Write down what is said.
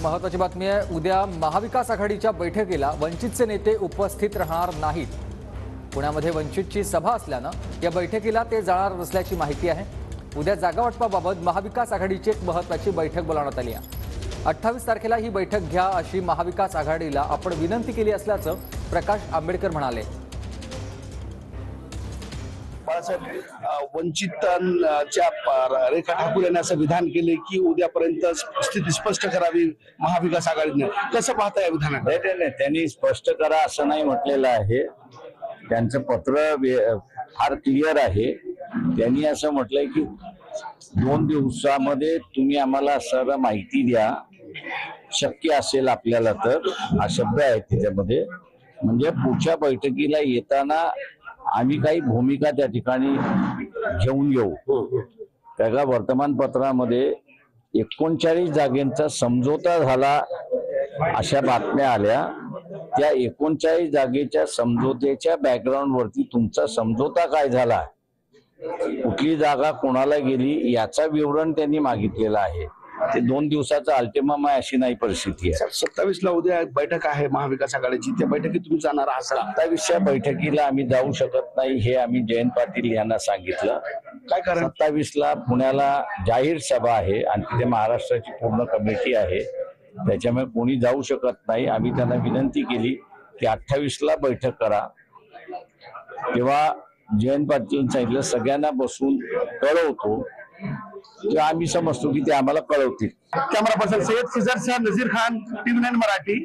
महत्त्वाची बातमी आहे। उद्या महाविकास आघाडीच्या बैठकीला वंचितचे नेते उपस्थित राहणार नाहीत। पुण्यामध्ये वंचितची सभा असल्यानं या बैठकीला ते जाणार नसल्याची माहिती आहे। उद्या जागा वाटपाबाबत महाविकास आघाडीची एक महत्त्वाची बैठक बोलावण्यात आली आहे। 28 तारखेला ही बैठक घ्या अशी महाविकास आघाडीला आपण विनंती केली असल्याचं प्रकाश आंबेडकर म्हणाले। वंचितांच्या रेखा ठाकूर यांनी असं विधान केले की उद्यापर्यंत स्थिती स्पष्ट करावी महाविकास आघाडीने। कसं पाहता या विधानाकडे? नाही, त्यांनी स्पष्ट करा असं नाही म्हटलेलं आहे। त्यांचं पत्र फार क्लिअर आहे। त्यांनी असं म्हटलंय की 2 दिवसामध्ये तुम्ही आम्हाला सर्व माहिती द्या, शक्य असेल आपल्याला तर, हा शब्द आहे त्याच्यामध्ये। म्हणजे पुढच्या बैठकीला येताना आम्ही काही भूमिका त्या ठिकाणी घेऊन येऊ। त्या वर्तमानपत्रामध्ये 39 जागेंचा समझोता झाला अशा बातम्या आल्या। त्या 39 जागेच्या समझोत्याच्या बॅकग्राऊंड वरती तुमचा समझोता काय झाला, कुठली जागा कोणाला गेली याचा विवरण त्यांनी मागितलेला आहे। ते 2 दिवसाचा अल्टिमम आहे अशी नाही परिस्थिती आहे। 27 ला उद्या बैठक आहे महाविकास आघाडीची, त्या बैठकीत तुम्ही जाणार आहात? 27च्या बैठकीला आम्ही जाऊ शकत नाही हे आम्ही जयंत पाटील यांना सांगितलं। काय कारण? 27 ला पुण्याला जाहीर सभा आहे आणि तिथे महाराष्ट्राची पूर्ण कमिटी आहे, त्याच्यामुळे कोणी जाऊ शकत नाही। आम्ही त्यांना विनंती केली की 28 ला बैठक करा। तेव्हा जयंत पाटील सांगितलं सगळ्यांना बसून कळवतो, तेव्हा आम्ही समजतो की ते आम्हाला कळवतील। कॅमेरा पर्सन सय्यद फिजारसह नजीर खान, TV9 मराठी।